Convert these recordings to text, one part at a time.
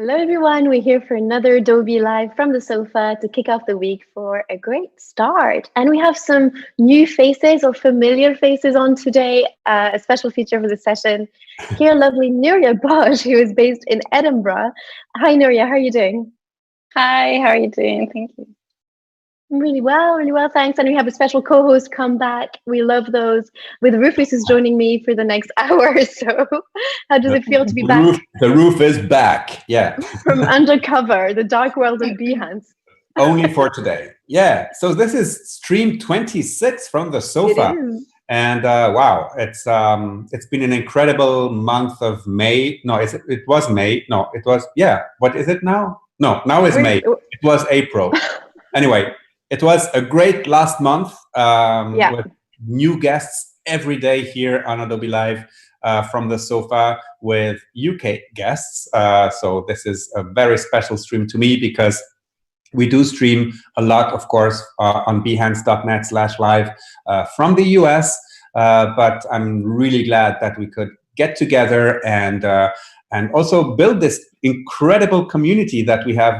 Hello everyone, we're here for another Adobe Live from the sofa to kick off the week for a great start. And we have some new faces or familiar faces on today, a special feature for the session. Here, lovely Nuria Boj, who is based in Edinburgh. Hi Nuria, how are you doing? Hi, how are you doing? Thank you. Really well, thanks. And we have a special co-host come back. We love those. With Rufus is joining me for the next hour. So how does it feel to be back? The roof is back, yeah. From undercover, the dark world of Behance. Only for today. Yeah, so this is stream 26 from the sofa. It is. And wow, it's been an incredible month of May. No, it was May. No, it was, yeah. What is it now? No, now it's May. It was April. Anyway, it was a great last month with new guests every day here on Adobe Live from the sofa with UK guests. So this is a very special stream to me because we do stream a lot, of course, on behance.net/live from the US. But I'm really glad that we could get together and also build this incredible community that we have,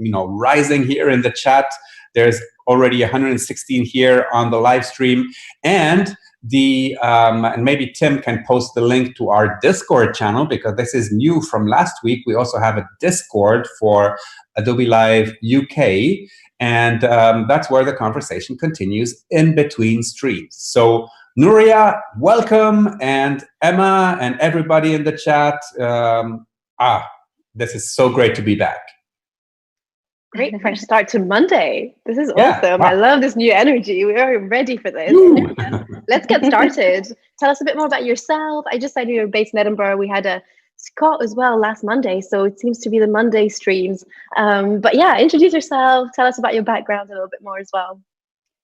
rising here in the chat. There's already 116 here on the live stream, and and maybe Tim can post the link to our Discord channel because this is new from last week. We also have a Discord for Adobe Live UK, and that's where the conversation continues in between streams. So Nuria, welcome, and Emma and everybody in the chat. This is so great to be back. Great fresh start to Monday. This is awesome. Wow. I love this new energy. We are ready for this. Let's get started. Tell us a bit more about yourself. I just said you're based in Edinburgh. We had a Scott as well last Monday, so it seems to be the Monday streams. But yeah, introduce yourself. Tell us about your background a little bit more as well.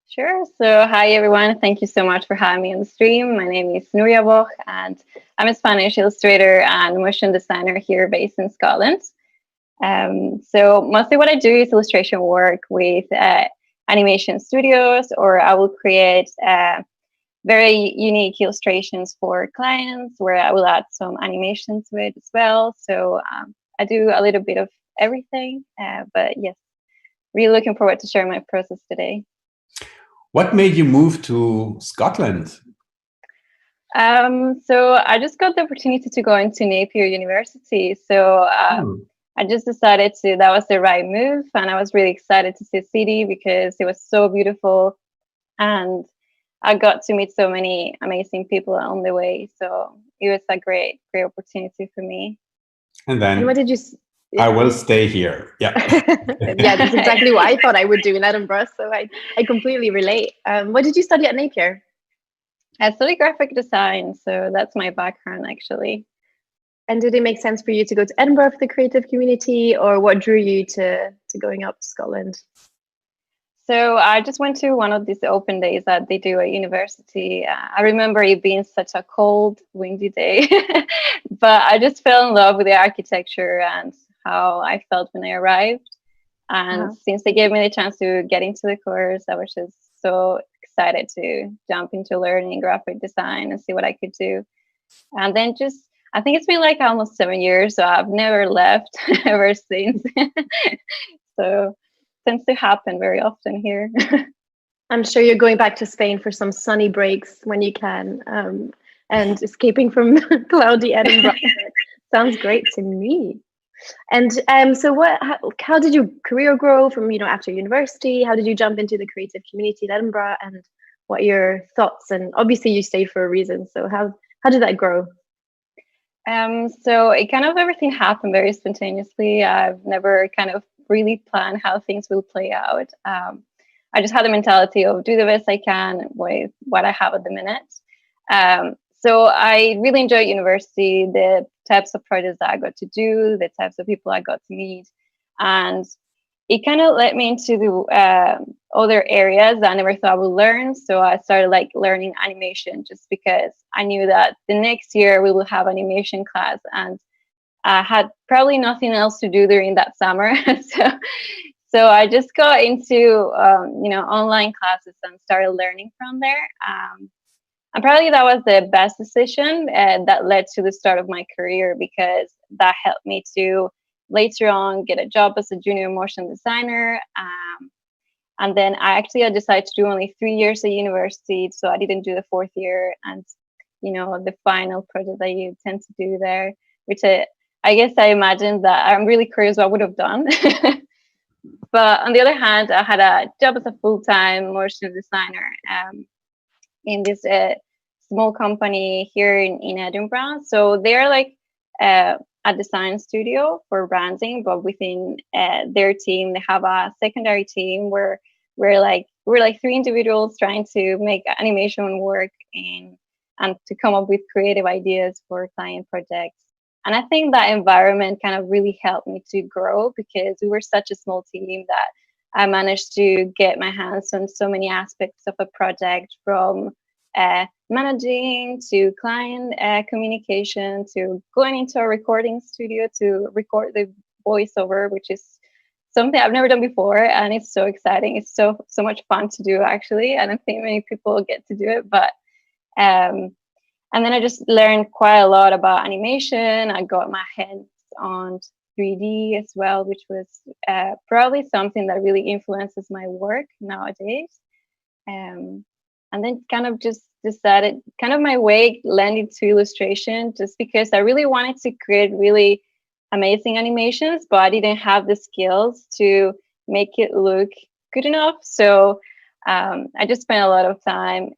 Sure. So hi, everyone. Thank you so much for having me on the stream. My name is Nuria Boj, and I'm a Spanish illustrator and motion designer here based in Scotland. So mostly what I do is illustration work with animation studios, or I will create very unique illustrations for clients where I will add some animation to it as well. So I do a little bit of everything, but yes, really looking forward to sharing my process today. What made you move to Scotland? So I just got the opportunity to go into Napier University. So I just decided that was the right move, and I was really excited to see the city because it was so beautiful, and I got to meet so many amazing people on the way. So it was a great opportunity for me. And then what did you? I will stay here. Yeah. Yeah, that's exactly what I thought I would do in Edinburgh. So I completely relate. What did you study at Napier? I studied graphic design, so that's my background actually. And did it make sense for you to go to Edinburgh for the creative community, or what drew you to going up to Scotland? So I just went to one of these open days that they do at university. I remember it being such a cold, windy day, but I just fell in love with the architecture and how I felt when I arrived. And since they gave me the chance to get into the course, I was just so excited to jump into learning graphic design and see what I could do. And then I think it's been like almost 7 years, so I've never left ever since. So it tends to happen very often here. I'm sure you're going back to Spain for some sunny breaks when you can, and escaping from cloudy Edinburgh. Sounds great to me. And so how did your career grow from, after university? How did you jump into the creative community in Edinburgh, and what are your thoughts? And obviously you stayed for a reason, so how did that grow? So it kind of everything happened very spontaneously. I've never kind of really planned how things will play out. I just had the mentality of do the best I can with what I have at the minute. So I really enjoyed university, the types of projects that I got to do, the types of people I got to meet. And it kind of led me into the other areas that I never thought I would learn. So I started learning animation just because I knew that the next year we will have animation class, and I had probably nothing else to do during that summer. So I just got into online classes and started learning from there. And probably that was the best decision that led to the start of my career, because that helped me to later on get a job as a junior motion designer. And then I decided to do only 3 years at university, so I didn't do the 4th year and, you know, the final project that you tend to do there, which I guess I imagined that I'm really curious what I would have done. But on the other hand, I had a job as a full-time motion designer in this small company here in Edinburgh. So they're like a design studio for branding, but within their team, they have a secondary team where we're like 3 individuals trying to make animation work and to come up with creative ideas for client projects. And I think that environment kind of really helped me to grow, because we were such a small team that I managed to get my hands on so many aspects of a project, from managing to client communication, to going into a recording studio to record the voiceover, which is something I've never done before, and it's so exciting. It's so much fun to do, actually. I don't think many people get to do it, but and then I just learned quite a lot about animation. I got my hands on 3D as well, which was probably something that really influences my work nowadays. And then kind of just decided, kind of my way landed to illustration, just because I really wanted to create really amazing animations, but I didn't have the skills to make it look good enough. So I just spent a lot of time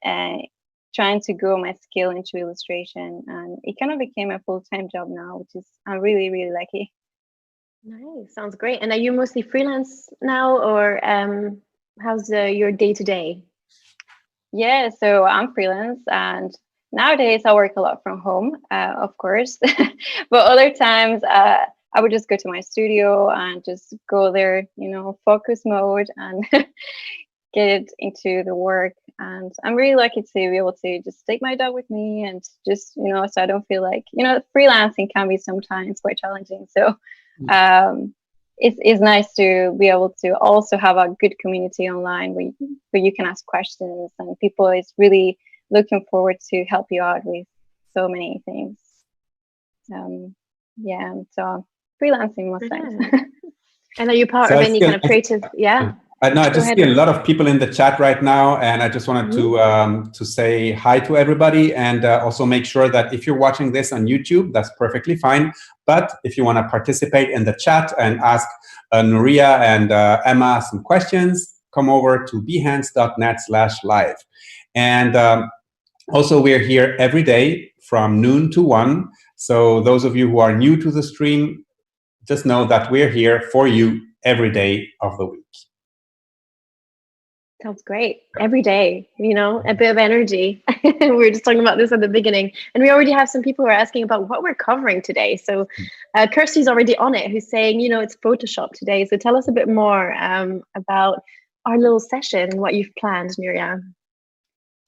trying to grow my skill into illustration, and it kind of became a full-time job now, which is, I'm really, really lucky. Nice, sounds great. And are you mostly freelance now, or how's your day-to-day? Yeah, so I'm freelance, and nowadays I work a lot from home, of course, but other times I would just go to my studio and just go there, you know, focus mode and get into the work. And I'm really lucky to be able to just take my dog with me, and just, you know, so I don't feel like, you know, freelancing can be sometimes quite challenging. So it's nice to be able to also have a good community online where you can ask questions, and people is really looking forward to help you out with so many things. Yeah, so freelancing most times. And are you part of any kind of creative? Yeah. No, I just see a lot of people in the chat right now, and I just wanted to say hi to everybody, and also make sure that if you're watching this on YouTube, that's perfectly fine. But if you want to participate in the chat and ask Nuria and Emma some questions, come over to behance.net/live. And also, we're here every day from noon to 1. So those of you who are new to the stream, just know that we're here for you every day of the week. Sounds great. Every day, you know, a bit of energy. We were just talking about this at the beginning, and we already have some people who are asking about what we're covering today. So Kirsty's already on it, who's saying, you know, it's Photoshop today. So tell us a bit more about our little session and what you've planned, Nuria.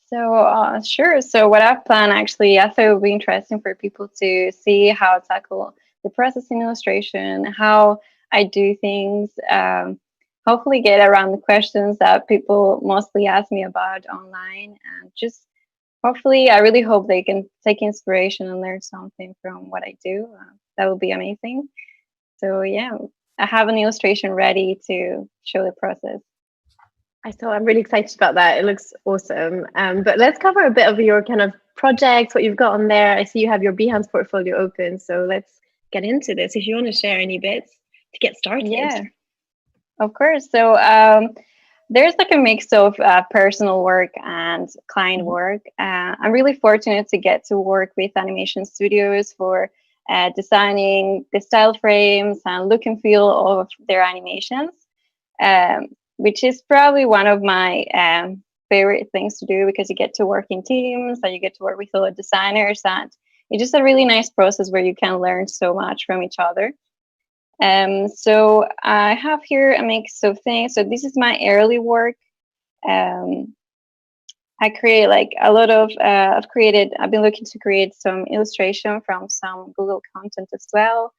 So sure. So what I've planned, actually, I thought it would be interesting for people to see how I tackle the process in illustration, how I do things, hopefully get around the questions that people mostly ask me about online, and just hopefully, I really hope they can take inspiration and learn something from what I do. That would be amazing. So yeah, I have an illustration ready to show the process. I'm really excited about that. It looks awesome. But let's cover a bit of your kind of projects, what you've got on there. I see you have your Behance portfolio open, so let's get into this. If you want to share any bits to get started. Yeah, of course. So there's like a mix of personal work and client work. I'm really fortunate to get to work with animation studios for designing the style frames and look and feel of their animations, which is probably one of my favorite things to do, because you get to work in teams and you get to work with other designers, and it's just a really nice process where you can learn so much from each other. So I have here a mix of things. So this is my early work. I create like a lot of, I've been looking to create some illustration from some Google content as well,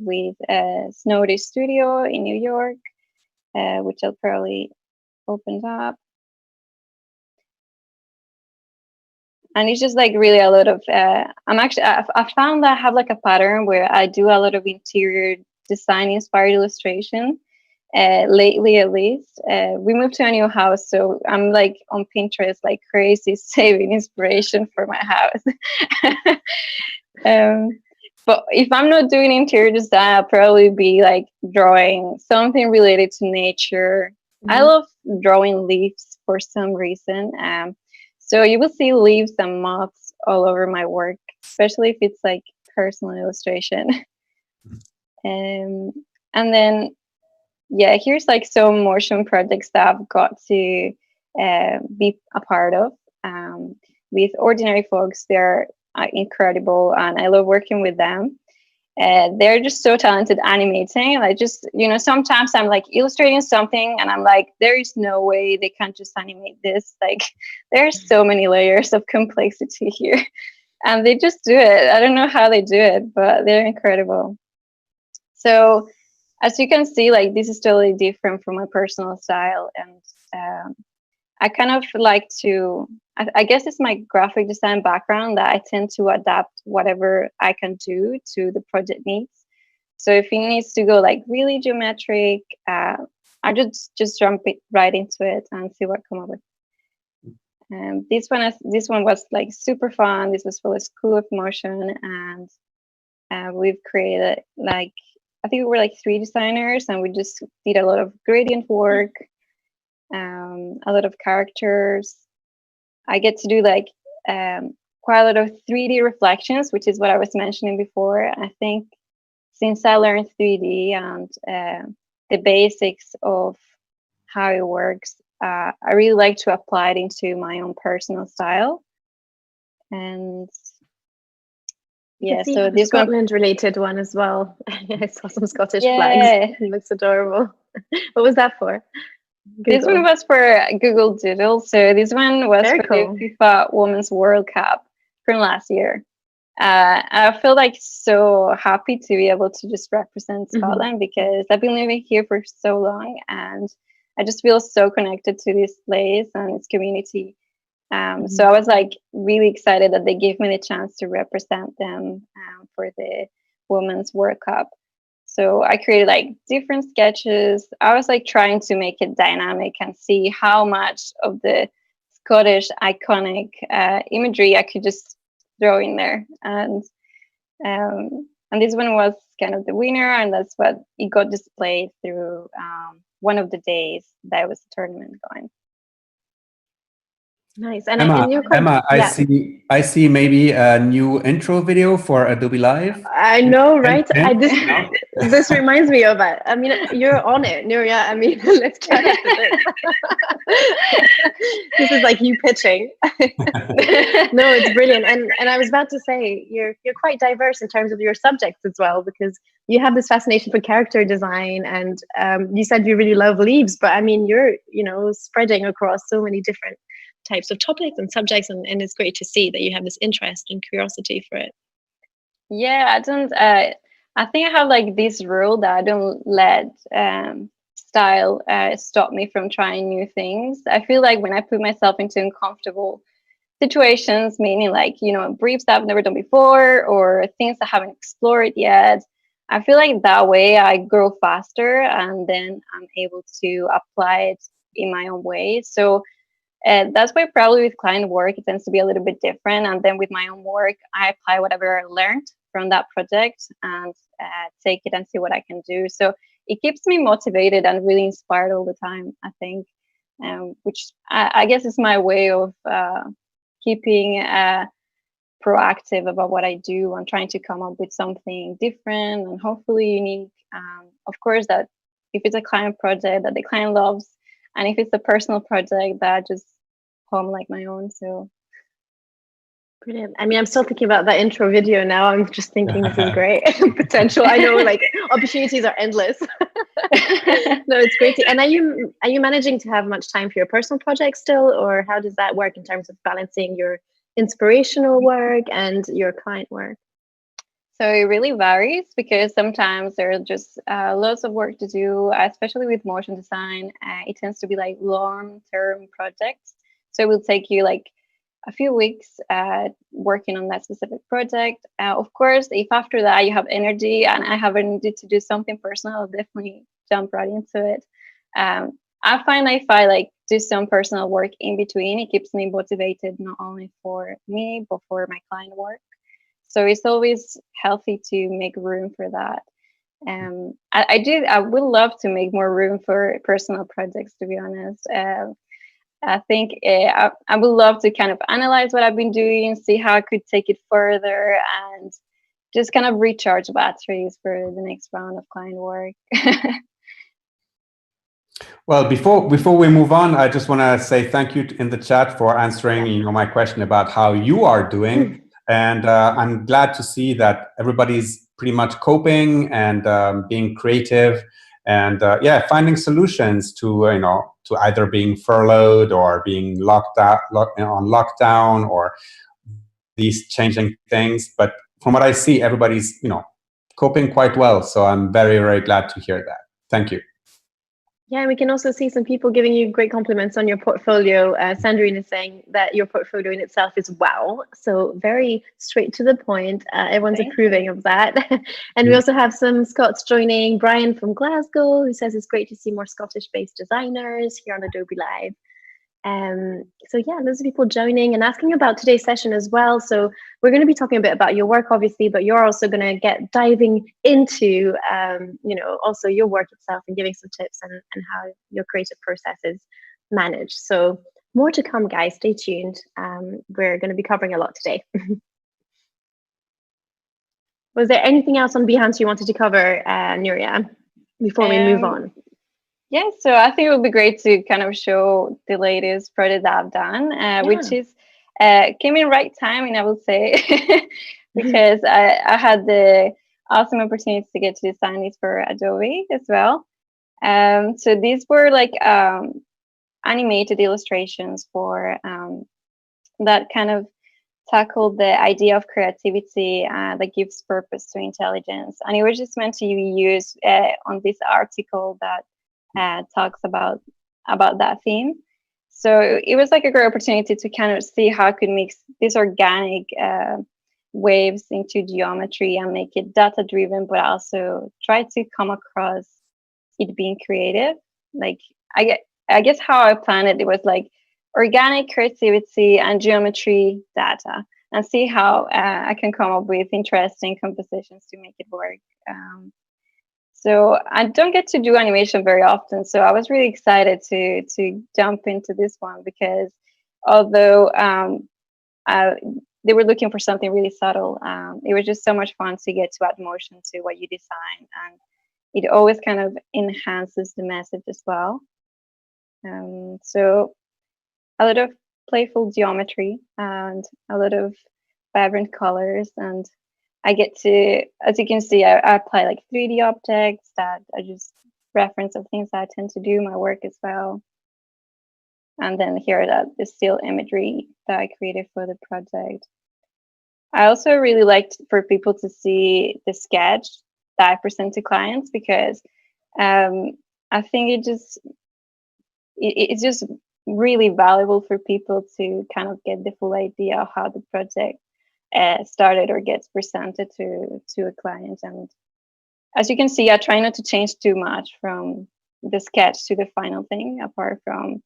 with Snow Day Studio in New York, which I'll probably open up. And it's just like really a lot of, I found that I have like a pattern where I do a lot of interior design inspired illustration. Lately, at least, we moved to a new house, so I'm like on Pinterest like crazy, saving inspiration for my house. But if I'm not doing interior design, I'll probably be like drawing something related to nature. I love drawing leaves for some reason. So you will see leaves and moths all over my work, especially if it's like personal illustration. And then, yeah, here's like some motion projects that I've got to be a part of. With Ordinary Folks, they're incredible, and I love working with them. They're just so talented animating. Like, just, you know, sometimes I'm like illustrating something and I'm like, there is no way they can't just animate this. Like, there's so many layers of complexity here, and they just do it. I don't know how they do it, but they're incredible. So as you can see, like, this is totally different from my personal style, and I kind of like to, I guess it's my graphic design background that I tend to adapt whatever I can do to the project needs. So if it needs to go like really geometric, I just jump right into it and see what I come up with. This one was like super fun. This was for the School of Motion, and we've created like, I think we were like 3 designers, and we just did a lot of gradient work, a lot of characters. I get to do like quite a lot of 3D reflections, which is what I was mentioning before. I think since I learned 3D and the basics of how it works, I really like to apply it into my own personal style. And yeah, so this Scotland related one as well. I saw some Scottish flags. It looks adorable. What was that for? Google. This one was for Google Doodle. So this one was for the FIFA Women's World Cup from last year. I feel like so happy to be able to just represent Scotland because I've been living here for so long, and I just feel so connected to this place and its community. So I was like really excited that they gave me the chance to represent them for the Women's World Cup. So I created like different sketches. I was like trying to make it dynamic and see how much of the Scottish iconic imagery I could just throw in there. And this one was kind of the winner, and that's what it got displayed through one of the days that was the tournament going. Nice. And Emma, I see maybe a new intro video for Adobe Live. I know, right? This reminds me of it. I mean, you're on it, Nuria. I mean, let's get into this. This is like you pitching. No, it's brilliant. And I was about to say, you're quite diverse in terms of your subjects as well, because you have this fascination for character design, and you said you really love leaves, but I mean, you're, you know, spreading across so many different types of topics and subjects, and it's great to see that you have this interest and curiosity for it. Yeah, I think I have like this rule that I don't let style stop me from trying new things. I feel like when I put myself into uncomfortable situations, meaning like, you know, briefs that I've never done before or things I haven't explored yet, I feel like that way I grow faster, and then I'm able to apply it in my own way. So that's why probably with client work, it tends to be a little bit different. And then with my own work, I apply whatever I learned from that project and take it and see what I can do. So it keeps me motivated and really inspired all the time, I think, which I guess is my way of keeping proactive about what I do and trying to come up with something different and hopefully unique. Of course, that if it's a client project that the client loves, and if it's a personal project that just home like my own. So brilliant. I mean, I'm still thinking about that intro video now. I'm just thinking this is great potential. I know, like, opportunities are endless. No, it's great. And are you managing to have much time for your personal projects still, or how does that work in terms of balancing your inspirational work and your client work? So it really varies, because sometimes there's just lots of work to do, especially with motion design. It tends to be like long-term projects. So it will take you like a few weeks working on that specific project. Of course, if after that you have energy and I have energy to do something personal, I'll definitely jump right into it. I find if I like do some personal work in between, it keeps me motivated not only for me but for my client work. So it's always healthy to make room for that. I would love to make more room for personal projects, to be honest. I think I would love to kind of analyze what I've been doing, see how I could take it further, and just kind of recharge batteries for the next round of client work. Well, before we move on, I just want to say thank you in the chat for answering, my question about how you are doing. And I'm glad to see that everybody's pretty much coping and being creative and finding solutions to to either being furloughed or being locked out on lockdown or these changing things. But from what I see, everybody's coping quite well. So I'm very, very glad to hear that. Thank you. Yeah, we can also see some people giving you great compliments on your portfolio. Sandrine is saying that your portfolio in itself is wow. So very straight to the point. Everyone's approving of that. And we also have some Scots joining. Brian from Glasgow, who says it's great to see more Scottish-based designers here on Adobe Live. So yeah, loads of people joining and asking about today's session as well. So we're going to be talking a bit about your work, obviously, but you're also going to get diving into, also your work itself and giving some tips and how your creative process is managed. So more to come, guys. Stay tuned. We're going to be covering a lot today. Was there anything else on Behance you wanted to cover, Nuria, before we move on? Yeah, so I think it would be great to kind of show the latest project that I've done, which is came in right timing, I would say, because I had the awesome opportunity to get to design these for Adobe as well. So these were like animated illustrations for that kind of tackled the idea of creativity that gives purpose to intelligence, and it was just meant to be used on this article that talks about that theme. So it was like a great opportunity to kind of see how I could mix these organic waves into geometry and make it data driven, but also try to come across it being creative. Like I guess how I planned it, it was like organic creativity and geometry data, and see how I can come up with interesting compositions to make it work. So I don't get to do animation very often, so I was really excited to jump into this one, because although they were looking for something really subtle, it was just so much fun to get to add motion to what you design, and it always kind of enhances the message as well. So a lot of playful geometry and a lot of vibrant colors, and I get to, as you can see, I apply like 3D objects that are just reference of things that I tend to do in my work as well. And then here are the still imagery that I created for the project. I also really liked for people to see the sketch that I present to clients, because I think it's just really valuable for people to kind of get the full idea of how the project started or gets presented to a client. And as you can see, I try not to change too much from the sketch to the final thing, apart from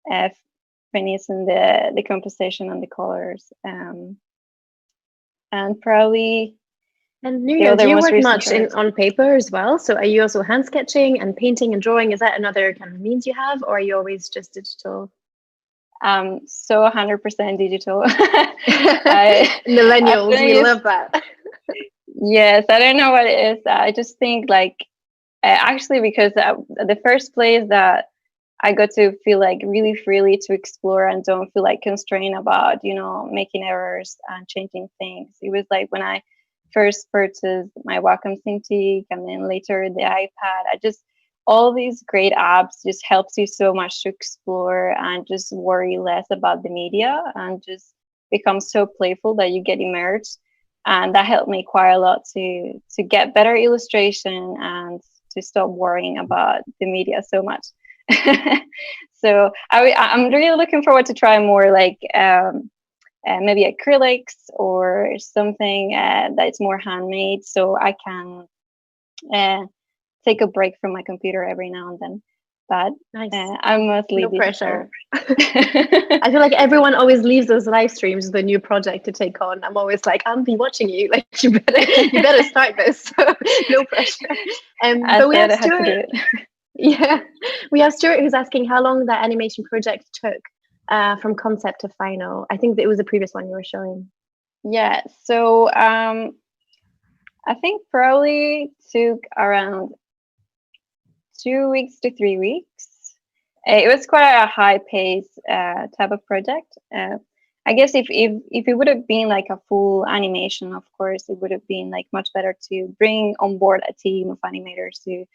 finessing the composition and the colors. And probably. And Nuria, do you work much on paper as well? So are you also hand sketching and painting and drawing? Is that another kind of means you have, or are you always just digital? So 100% digital. Millennials, we love that. Yes, I don't know what it is. I just think like, actually, because the first place that I got to feel like really freely to explore and don't feel like constrained about, making errors and changing things. It was like when I first purchased my Wacom Cintiq, and then later the iPad. All these great apps just helps you so much to explore and just worry less about the media and just become so playful that you get immersed. And that helped me quite a lot to get better illustration and to stop worrying about the media so much. So I'm really looking forward to try more like maybe acrylics or something that's more handmade, so I can take a break from my computer every now and then. But Nice. I'm mostly No pressure. I I feel like everyone always leaves those live streams with a new project to take on. I'm always like, I'll be watching you. Like, you better start this. So, no pressure. But we have I had to do Stuart. it. Yeah, we have Stuart who's asking how long that animation project took from concept to final. I think that it was the previous one you were showing. Yeah. So I think probably took around 2 weeks to 3 weeks. It was quite a high pace type of project. I guess if it would have been like a full animation, of course, it would have been like much better to bring on board a team of animators to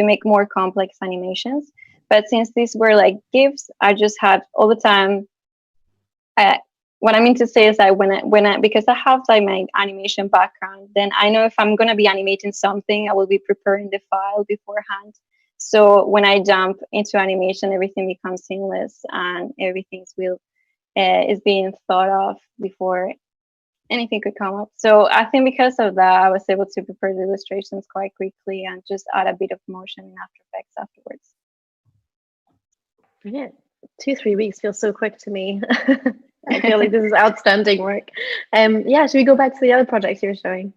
make more complex animations. But since these were like GIFs, I just had all the time. What I mean to say is that because I have like my animation background, then I know if I'm gonna be animating something, I will be preparing the file beforehand. So when I jump into animation, everything becomes seamless and everything is being thought of before anything could come up. So I think because of that, I was able to prepare the illustrations quite quickly and just add a bit of motion in After Effects afterwards. Brilliant. 2-3 weeks feels so quick to me. I feel like this is outstanding work. Yeah, should we go back to the other projects you were showing?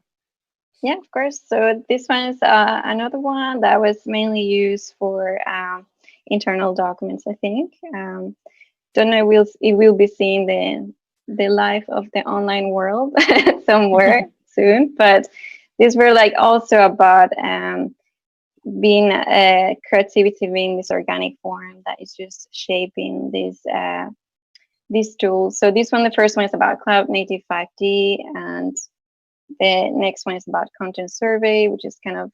Yeah, of course. So this one is another one that was mainly used for internal documents, I think. Don't know if we'll be seeing the life of the online world somewhere soon, but these were like also about being creativity being this organic form that is just shaping these tools. So this one, the first one is about cloud native 5D, and the next one is about content survey, which is kind of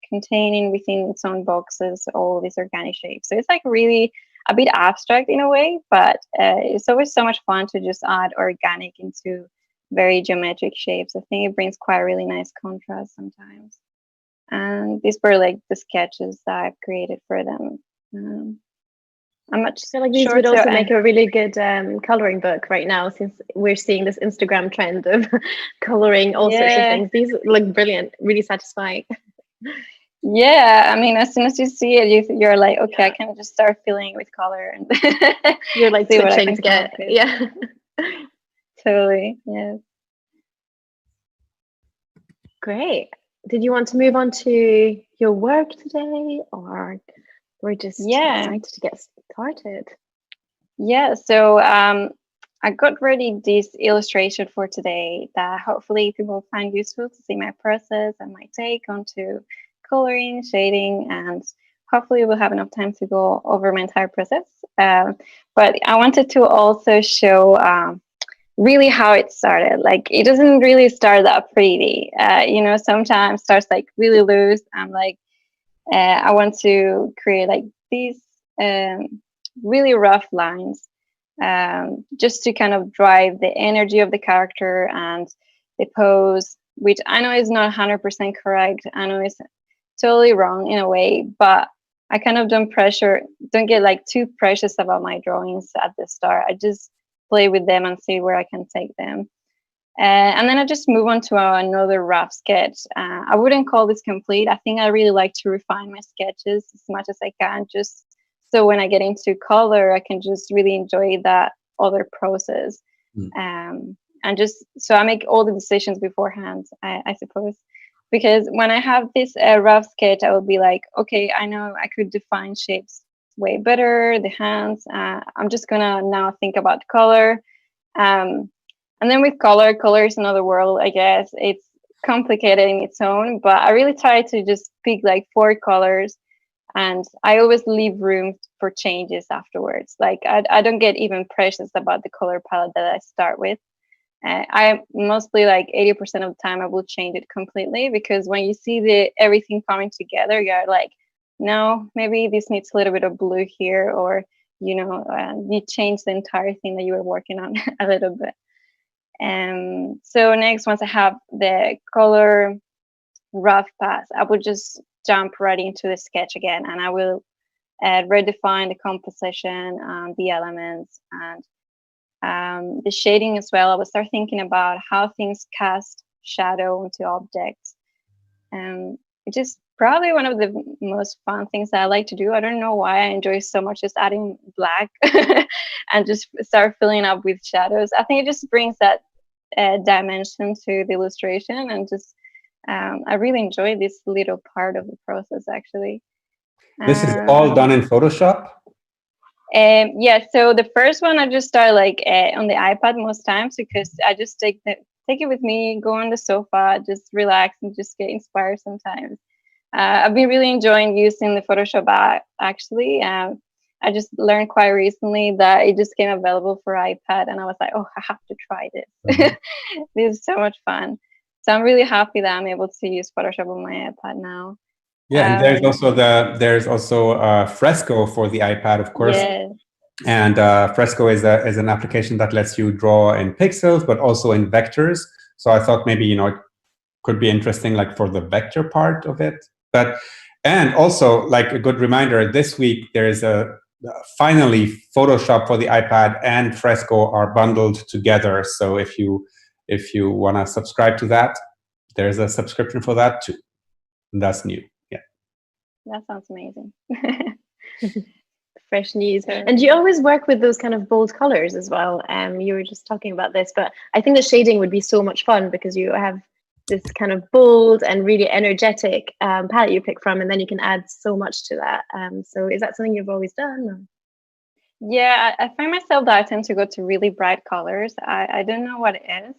containing within its own boxes all these organic shapes. So it's like really a bit abstract in a way, but it's always so much fun to just add organic into very geometric shapes. I think it brings quite a really nice contrast sometimes. And these were like the sketches that I've created for them. I'm not I feel like these would also make a really good coloring book right now, since we're seeing this Instagram trend of coloring all sorts of things. These look brilliant, really satisfying. Yeah, I mean, as soon as you see it, you're like, okay, I can just start filling with color, and you're like switching to get, yeah. Totally, yes. Great. Did you want to move on to your work today, or we're just excited to get started? Yeah, so I got ready this illustration for today that hopefully people will find useful to see my process and my take onto coloring, shading, and hopefully we'll have enough time to go over my entire process. But I wanted to also show really how it started. Like, it doesn't really start that pretty. You know, sometimes starts like really loose. I'm like, I want to create like these really rough lines just to kind of drive the energy of the character and the pose, which I know is not 100% correct. I know it's totally wrong in a way, but I kind of don't get like too precious about my drawings at the start. I just play with them and see where I can take them. And then I just move on to another rough sketch. I wouldn't call this complete. I think I really like to refine my sketches as much as I can, just so when I get into color, I can just really enjoy that other process. And just so I make all the decisions beforehand, I suppose. Because when I have this rough sketch, I will be like, okay, I know I could define shapes way better, the hands. I'm just gonna now think about color. And then with color is another world, I guess. It's complicated in its own, but I really try to just pick like 4 colors, and I always leave room for changes afterwards. Like, I don't get even precious about the color palette that I start with. I mostly, like 80% of the time, I will change it completely, because when you see everything coming together, you're like, no, maybe this needs a little bit of blue here, or, you know, you change the entire thing that you were working on a little bit. So next, once I have the color rough pass, I will just jump right into the sketch again, and I will redefine the composition, the elements, and the shading as well. I would start thinking about how things cast shadow onto objects. Which is probably one of the most fun things that I like to do. I don't know why I enjoy so much just adding black and just start filling up with shadows. I think it just brings that dimension to the illustration, and just I really enjoy this little part of the process, actually. This is all done in Photoshop? Yeah, so the first one I just start like on the iPad most times, because I just take it with me, go on the sofa, just relax and just get inspired sometimes. I've been really enjoying using the Photoshop app, actually. I just learned quite recently that it just came available for iPad, and I was like, oh, I have to try this. Mm-hmm. This is so much fun. So I'm really happy that I'm able to use Photoshop on my iPad now. Yeah, and there's also Fresco for the iPad, of course. Yeah. And Fresco is an application that lets you draw in pixels, but also in vectors. So I thought maybe, it could be interesting, like for the vector part of it. And also, like, a good reminder, this week there is finally Photoshop for the iPad and Fresco are bundled together. So if you want to subscribe to that, there's a subscription for that too. And that's new. Yeah. That sounds amazing. Fresh news. And you always work with those kind of bold colors as well. You were just talking about this, but I think the shading would be so much fun because you have this kind of bold and really energetic palette you pick from, and then you can add so much to that. So is that something you've always done? Or? Yeah, I find myself that I tend to go to really bright colors. I don't know what it is,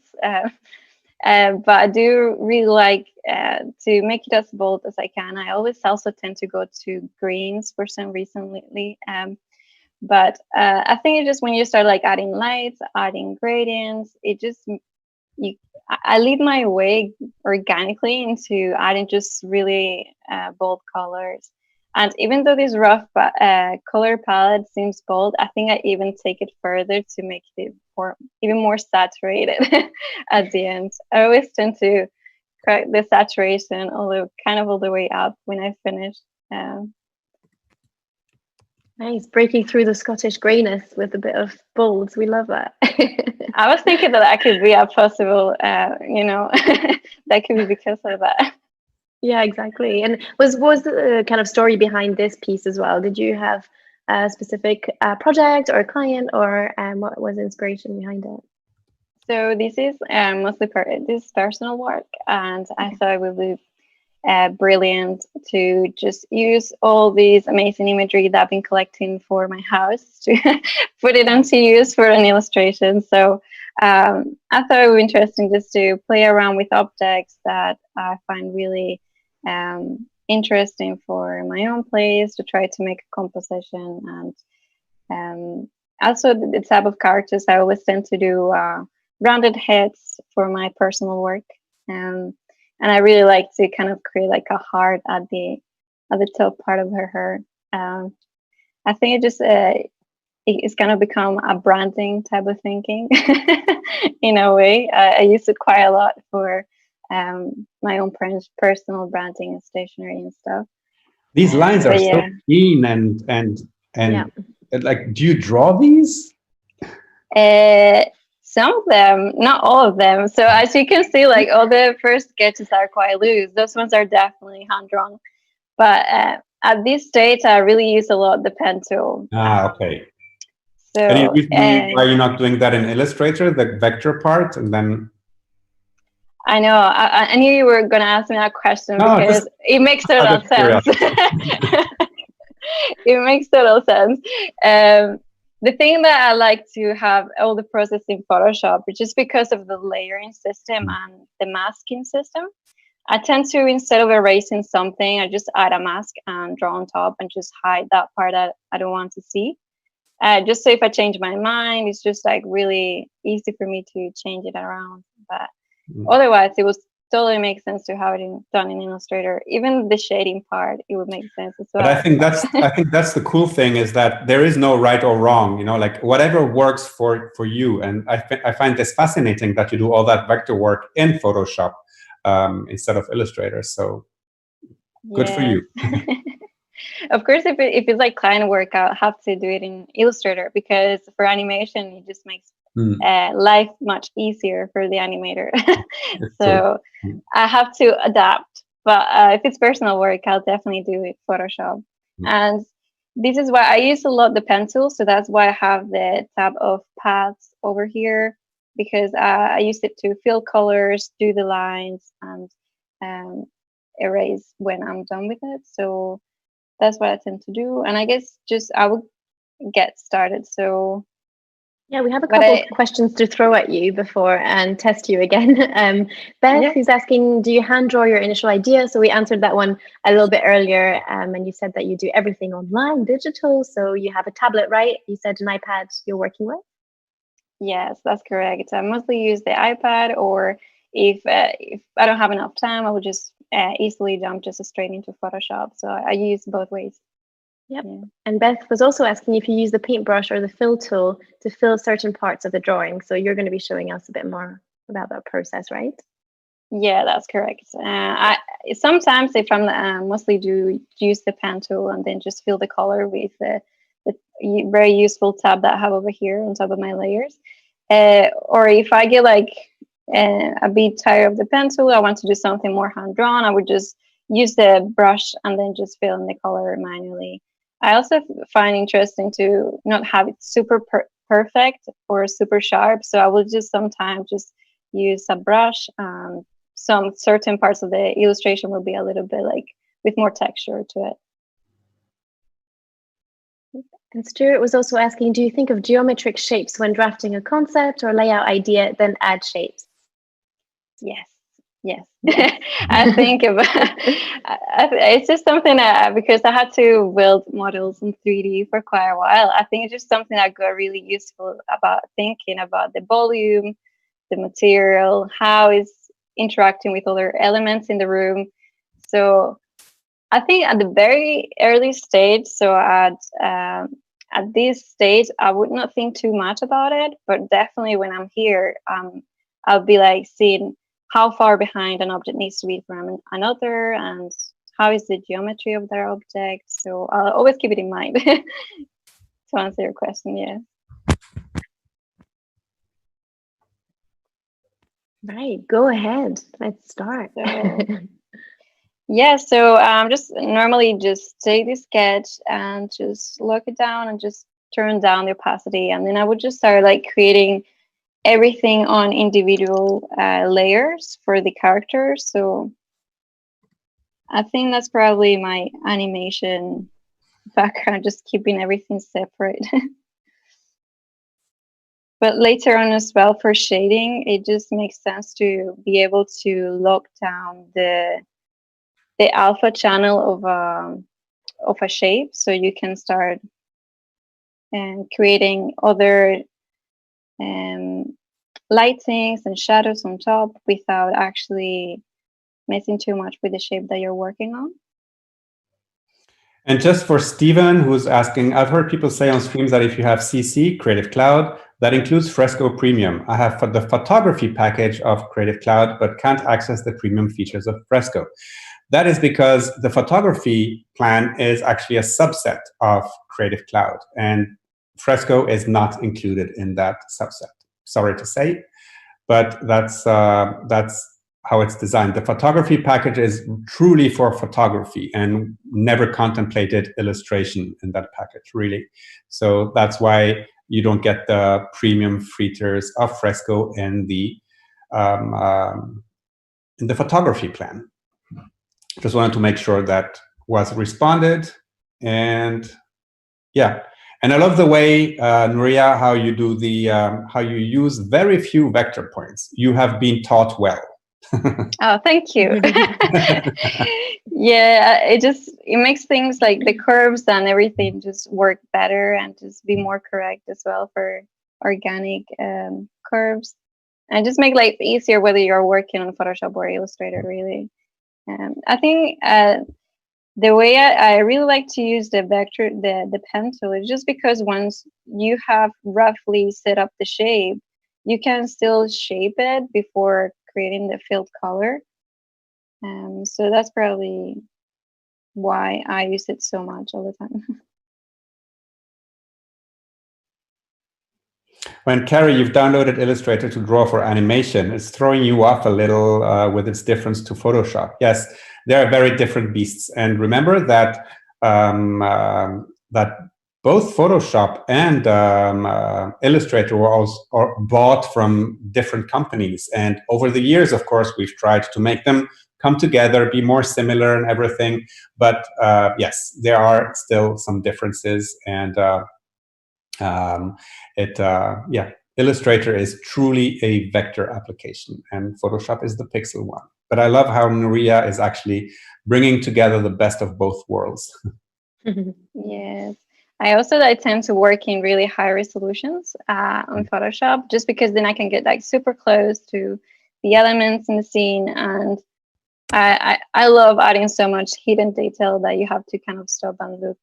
but I do really like to make it as bold as I can. I always also tend to go to greens for some reason lately. But I think it's just when you start like adding lights, adding gradients, I lead my way organically into adding just really bold colors. And even though this rough color palette seems bold, I think I even take it further to make it even more saturated at the end. I always tend to crack the saturation all the way up when I finish. Nice, breaking through the Scottish greyness with a bit of bolds. We love that. I was thinking that could be a possible, that could be because of that. Yeah, exactly. And was the kind of story behind this piece as well? Did you have a specific project or a client, or what was the inspiration behind it? So this is mostly this personal work, and I thought it would be brilliant to just use all these amazing imagery that I've been collecting for my house to put it onto use for an illustration. So I thought it would be interesting just to play around with objects that I find really interesting for my own place, to try to make a composition, and also the type of characters I always tend to do rounded heads for my personal work, and I really like to kind of create like a heart at the top part of her hair. I think it just it's kind of become a branding type of thinking in a way. I use it quite a lot for my own personal branding and stationery and stuff. These lines are so keen and like, do you draw these? Some of them, not all of them. So as you can see, like all the first sketches are quite loose. Those ones are definitely hand drawn. But at this stage, I really use a lot the pen tool. Okay. So any reason why you're not doing that in Illustrator, the vector part, and then? I know. I knew you were going to ask me that question because it makes total sense. It makes total sense. The thing that I like to have all the process in Photoshop, which is because of the layering system and the masking system. I tend to, instead of erasing something, I just add a mask and draw on top and just hide that part that I don't want to see. Just so if I change my mind, it's just like really easy for me to change it around. But otherwise, it would totally make sense to have it done in Illustrator. Even the shading part, it would make sense as well. But I think that's the cool thing, is that there is no right or wrong. Like whatever works for you. And I find this fascinating that you do all that vector work in Photoshop instead of Illustrator. So good for you. Of course, if it's like client work, I'll have to do it in Illustrator, because for animation, it just makes life much easier for the animator. So true. I have to adapt. But if it's personal work, I'll definitely do it Photoshop. And this is why I use a lot the pen tool. So that's why I have the tab of paths over here, because I use it to fill colors, do the lines, and erase when I'm done with it. So that's what I tend to do. And I guess just I will get started. So yeah, we have a couple of questions to throw at you before and test you again. Beth is asking, do you hand draw your initial idea? So we answered that one a little bit earlier, and you said that you do everything online, digital. So you have a tablet, right? You said an iPad you're working with? Yes, that's correct. I mostly use the iPad, or if I don't have enough time, I would just easily jump just straight into Photoshop. So I use both ways. Yep. Yeah. And Beth was also asking if you use the paintbrush or the fill tool to fill certain parts of the drawing. So you're going to be showing us a bit more about that process, right? Yeah, that's correct. I sometimes, if I'm mostly do use the pen tool and then just fill the color with the very useful tab that I have over here on top of my layers. Or if I get like a bit tired of the pen tool, I want to do something more hand drawn, I would just use the brush and then just fill in the color manually. I also find interesting to not have it super perfect or super sharp. So I will just sometimes just use a brush. Some certain parts of the illustration will be a little bit like with more texture to it. And Stuart was also asking, do you think of geometric shapes when drafting a concept or layout idea, then add shapes? Yes. I think it's just something because I had to build models in 3D for quite a while. I think it's just something that got really useful about thinking about the volume, the material, how it's interacting with other elements in the room. So I think at the very early stage, so at this stage, I would not think too much about it, but definitely when I'm here, I'll be like seeing how far behind an object needs to be from another, and how is the geometry of their object. So I'll always keep it in mind to answer your question. Yeah. Right, go ahead. Let's start. Yeah, so just normally just take the sketch and just look it down and just turn down the opacity, and then I would just start like creating everything on individual layers for the characters. So I think that's probably my animation background, just keeping everything separate. But later on as well, for shading, it just makes sense to be able to lock down the alpha channel of a shape, so you can start creating other lightings and shadows on top without actually messing too much with the shape that you're working on. And just for Steven, who's asking, I've heard people say on streams that if you have CC, Creative Cloud, that includes Fresco Premium. I have the photography package of Creative Cloud, but can't access the premium features of Fresco. That is because the photography plan is actually a subset of Creative Cloud, and Fresco is not included in that subset. Sorry to say, but that's how it's designed. The photography package is truly for photography and never contemplated illustration in that package, really. So that's why you don't get the premium features of Fresco in the photography plan. Just wanted to make sure that was responded. And yeah, and I love the way, Nuria, how you do the how you use very few vector points. You have been taught well. Oh, thank you. Yeah, it makes things like the curves and everything just work better and just be more correct as well for organic curves, and just make life easier whether you're working on Photoshop or Illustrator, really. I think the way I really like to use the vector, the pen tool, is just because once you have roughly set up the shape, you can still shape it before creating the filled color. So that's probably why I use it so much all the time. When Carrie, you've downloaded Illustrator to draw for animation, it's throwing you off a little with its difference to Photoshop. Yes, they are very different beasts. And remember that that both Photoshop and Illustrator were also bought from different companies. And over the years, of course, we've tried to make them come together, be more similar and everything. But yes, there are still some differences. And yeah, Illustrator is truly a vector application, and Photoshop is the pixel one. But I love how Nuria is actually bringing together the best of both worlds. Yes. I tend to work in really high resolutions on Photoshop, just because then I can get like super close to the elements in the scene, and I love adding so much hidden detail that you have to kind of stop and look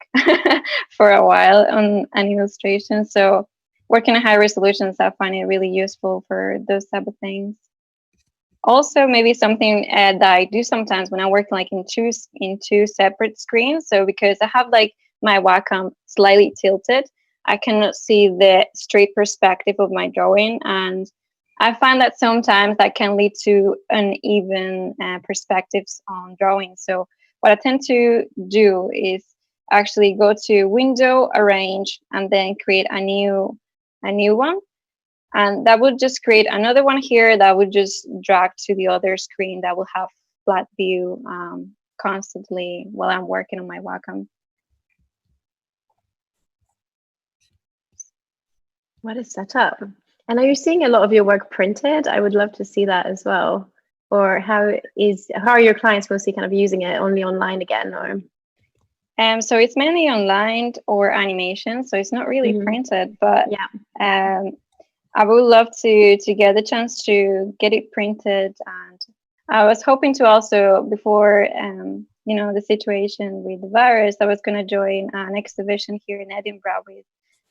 for a while on an illustration. So working in high resolutions, I find it really useful for those type of things. Also, maybe something that I do sometimes when I work like in two separate screens. So because I have like my Wacom slightly tilted, I cannot see the straight perspective of my drawing, and I find that sometimes that can lead to uneven perspectives on drawing. So what I tend to do is actually go to Window, Arrange, and then create a new one. And that would just create another one here that would just drag to the other screen that will have flat view constantly while I'm working on my Wacom. What a setup. And are you seeing a lot of your work printed? I would love to see that as well. Or how are your clients mostly kind of using it, only online again? Or so it's mainly online or animation, so it's not really printed, but yeah. I would love to get the chance to get it printed. And I was hoping to also, before you know, the situation with the virus, I was going to join an exhibition here in Edinburgh with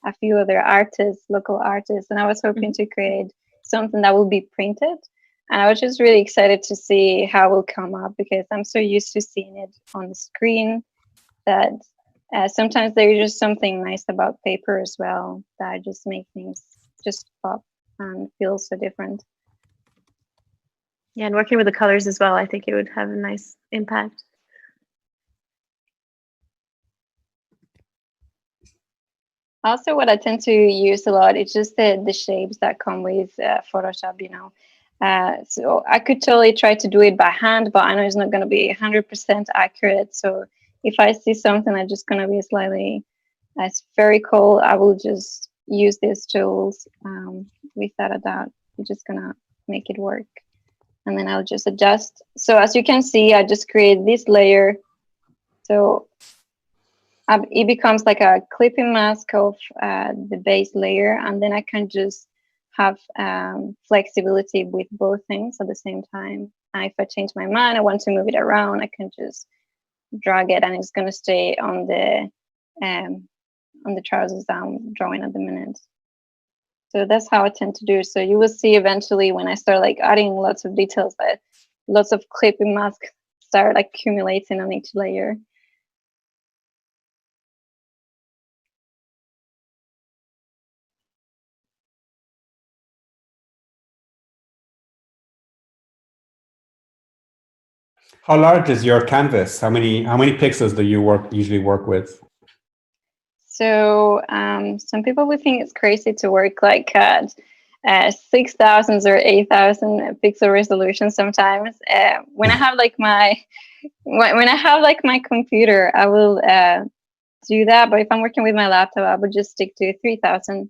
a few other artists, local artists, and I was hoping to create something that will be printed. And I was just really excited to see how it will come up, because I'm so used to seeing it on the screen that sometimes there's just something nice about paper as well that just make things just pop and feel so different. Yeah, and working with the colors as well, I think it would have a nice impact. Also, what I tend to use a lot is just the shapes that come with Photoshop, you know. So I could totally try to do it by hand, but I know it's not going to be 100% accurate. So if I see something that's just going to be slightly spherical, I will just use these tools without a doubt. I'm just going to make it work. And then I'll just adjust. So as you can see, I just create this layer. So it becomes like a clipping mask of the base layer, and then I can just have flexibility with both things at the same time. And if I change my mind, I want to move it around, I can just drag it, and it's going to stay on the trousers that I'm drawing at the minute. So that's how I tend to do. So you will see eventually when I start like adding lots of details that lots of clipping masks start accumulating on each layer. How large is your canvas? How many pixels do you usually work with? So some people would think it's crazy to work like at 6,000 or 8,000 pixel resolution sometimes. When I have like my computer, I will do that. But if I'm working with my laptop, I would just stick to 3,000.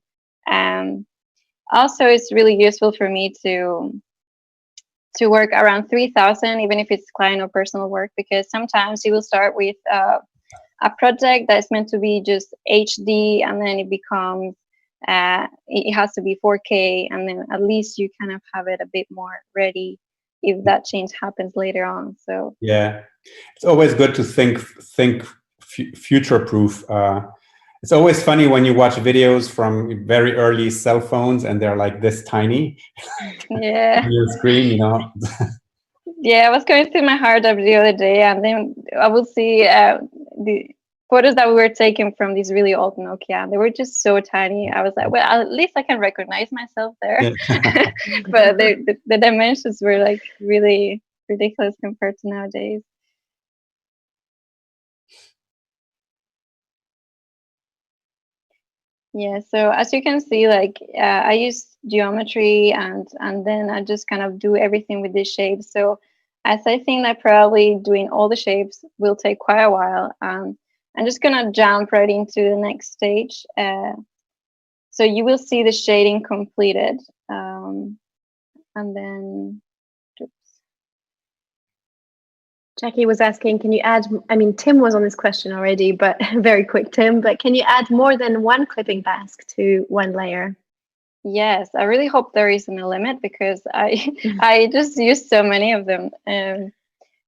Also, it's really useful for me to work around 3,000, even if it's client or personal work, because sometimes you will start with a project that's meant to be just HD, and then it becomes it has to be 4K, and then at least you kind of have it a bit more ready if that change happens later on. So yeah, it's always good to think future-proof. It's always funny when you watch videos from very early cell phones and they're like this tiny. Yeah. On your screen, you know. Yeah, I was going through my hard drive the other day, and then I will see photos that we were taking from these really old Nokia. They were just so tiny. I was like, well, at least I can recognize myself there. Yeah. But the dimensions were like really ridiculous compared to nowadays. Yeah, so as you can see, like I use geometry and then I just kind of do everything with these shapes. So as I think that probably doing all the shapes will take quite a while, I'm just gonna jump right into the next stage. So you will see the shading completed, and then Jackie was asking, can you add, I mean, Tim was on this question already, but very quick, Tim, but can you add more than one clipping mask to one layer? yes, I really hope there isn't a limit because I just use so many of them.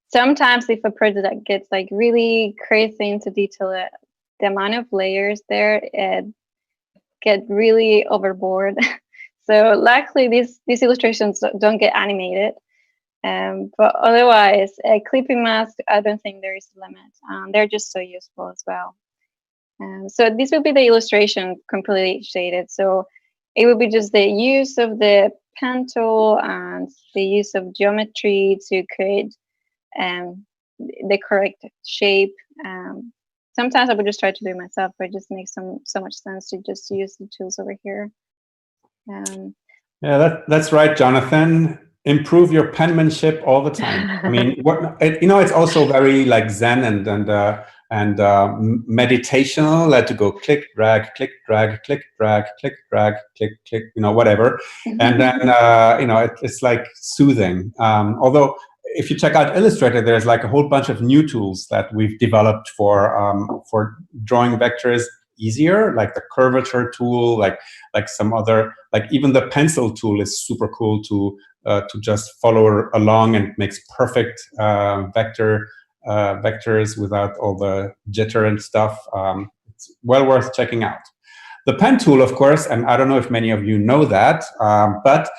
Sometimes if a project gets like really crazy into detail, the amount of layers there, it get really overboard. So luckily these illustrations don't get animated. But otherwise, a clipping mask, I don't think there is a limit. They're just so useful as well. So this will be the illustration completely shaded. So it will be just the use of the pen tool and the use of geometry to create the correct shape. Sometimes I would just try to do it myself, but it just makes so much sense to just use the tools over here. Yeah, that's right, Jonathan. Improve your penmanship all the time. I mean, it's also very like Zen and meditational. Like to go click, drag, click, drag, click, drag, click, drag, click, click, whatever. And then it's like soothing. Although if you check out Illustrator, there's like a whole bunch of new tools that we've developed for drawing vectors easier, like the curvature tool, like some other, like even the pencil tool is super cool to just follow along and makes perfect vectors without all the jitter and stuff. It's well worth checking out. The pen tool, of course, and I don't know if many of you know that, but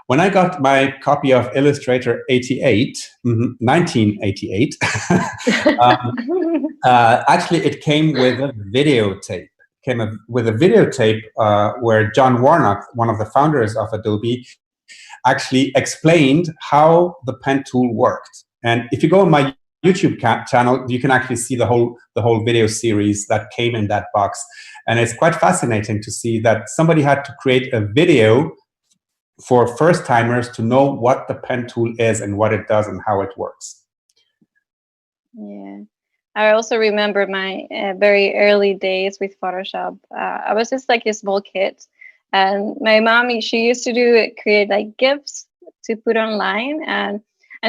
when I got my copy of Illustrator 1988, actually it came with a videotape. With a videotape where John Warnock, one of the founders of Adobe, actually explained how the pen tool worked. And if you go on my YouTube channel, you can actually see the whole video series that came in that box. And it's quite fascinating to see that somebody had to create a video for first timers to know what the pen tool is and what it does and how it works. Yeah, I also remember my very early days with Photoshop. I was just like a small kid, and my mom, she used to create like GIFs to put online, and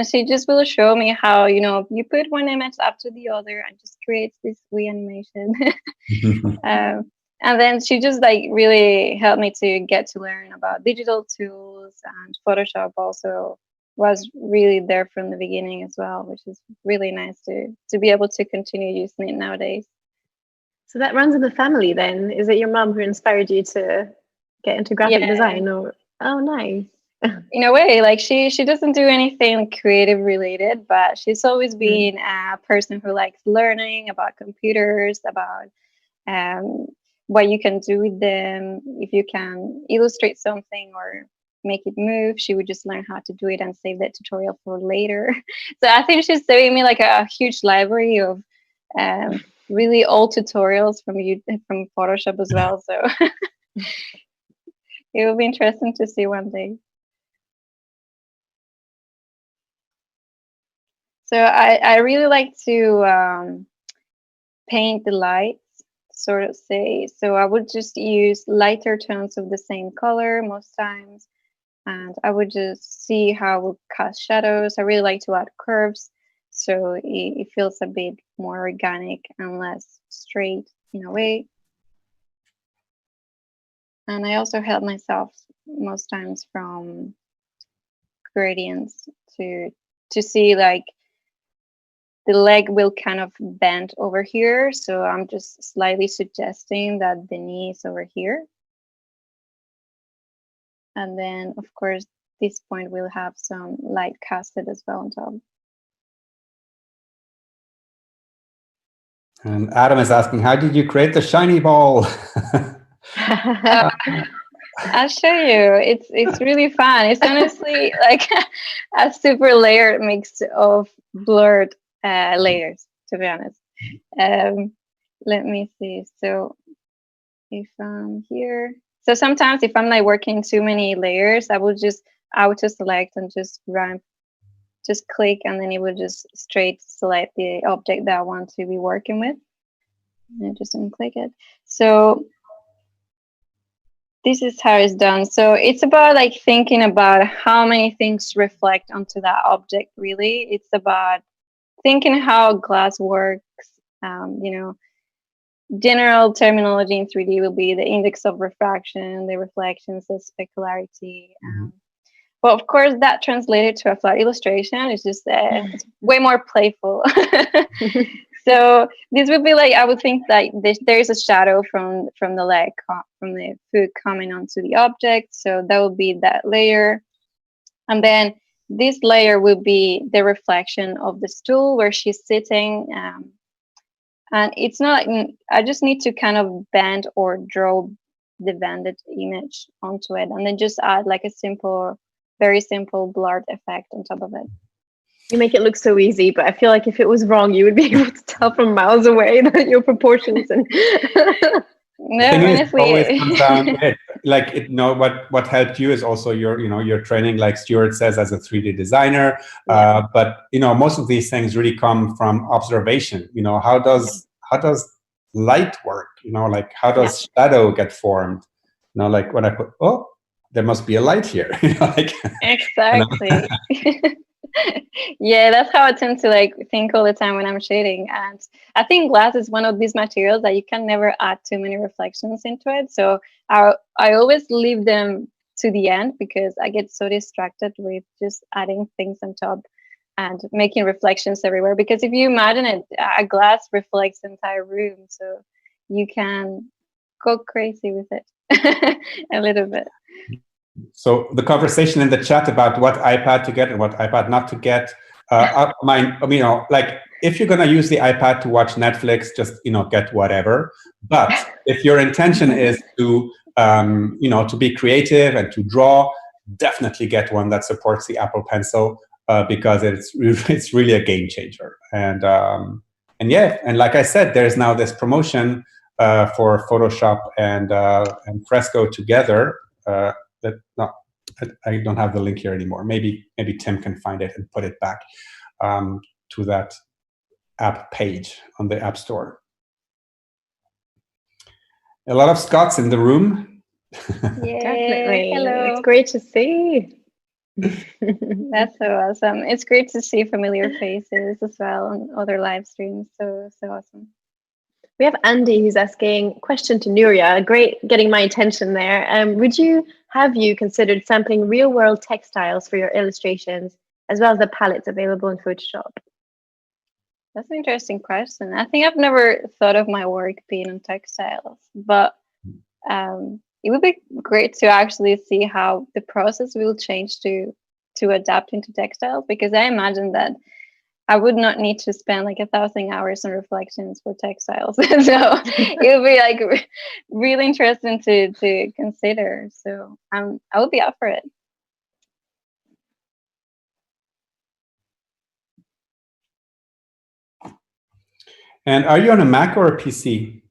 she just will show me how, you put one image after the other and just creates this wee animation. And then she just like really helped me to get to learn about digital tools, and Photoshop also was really there from the beginning as well, which is really nice to be able to continue using it nowadays. So that runs in the family then. Is it your mom who inspired you to get into graphic design? Or oh, nice. In a way, like she doesn't do anything creative related, but she's always been a person who likes learning about computers, about what you can do with them. If you can illustrate something or make it move, she would just learn how to do it and save that tutorial for later. So I think she's saving me like a huge library of really old tutorials from Photoshop as well. So it will be interesting to see one day. So I really like to paint the lights, sort of say. So I would just use lighter tones of the same color most times, and I would just see how I would cast shadows. I really like to add curves, so it feels a bit more organic and less straight in a way. And I also help myself most times from gradients to see like the leg will kind of bend over here. So I'm just slightly suggesting that the knee is over here. And then, of course, this point will have some light casted as well on top. And Adam is asking, how did you create the shiny ball? I'll show you. It's really fun. It's honestly like a super layered mix of blurred layers, to be honest. Let me see. So if I'm here, so sometimes if I'm like working too many layers, I will just auto select and just run, just click, and then it will just straight select the object that I want to be working with. And I just unclick it. So this is how it's done. So it's about like thinking about how many things reflect onto that object, really. It's about thinking how glass works. You know, general terminology in 3D will be the index of refraction, the reflections, the specularity. But of course, that translated to a flat illustration is just it's way more playful. So this would be like, I would think that there's a shadow from the leg, from the foot coming onto the object. So that would be that layer. And then this layer will be the reflection of the stool where she's sitting. And it's not, I just need to kind of bend or draw the banded image onto it. And then just add like a simple, very simple blurred effect on top of it. You make it look so easy, but I feel like if it was wrong, you would be able to tell from miles away that your proportions and. No, honestly, always comes down to it. Like what helped you is also your training, like Stuart says, as a 3D designer. Yeah. But most of these things really come from observation. How does light work? Like how does shadow get formed? Like when I put, oh, there must be a light here. Like exactly. Yeah, that's how I tend to like think all the time when I'm shading. And I think glass is one of these materials that you can never add too many reflections into it. So I always leave them to the end because I get so distracted with just adding things on top and making reflections everywhere. Because if you imagine it, a glass reflects the entire room, so you can go crazy with it a little bit. So the conversation in the chat about what iPad to get and what iPad not to get, like if you're going to use the iPad to watch Netflix, just get whatever. But if your intention is to to be creative and to draw, definitely get one that supports the Apple Pencil because it's really a game changer. And yeah, and like I said, there's now this promotion for Photoshop and Fresco together. I don't have the link here anymore. Maybe Tim can find it and put it back to that app page on the App Store. A lot of Scots in the room. Yay. Definitely. Hello. It's great to see. That's so awesome. It's great to see familiar faces as well on other live streams. So awesome. We have Andy who's asking, question to Nuria, great getting my attention there. Have you considered sampling real world textiles for your illustrations, as well as the palettes available in Photoshop? That's an interesting question. I think I've never thought of my work being on textiles, but it would be great to actually see how the process will change to adapt into textiles, because I imagine that I would not need to spend like 1,000 hours on reflections for textiles. So it would be like really interesting to consider. So I would be up for it. And are you on a Mac or a PC?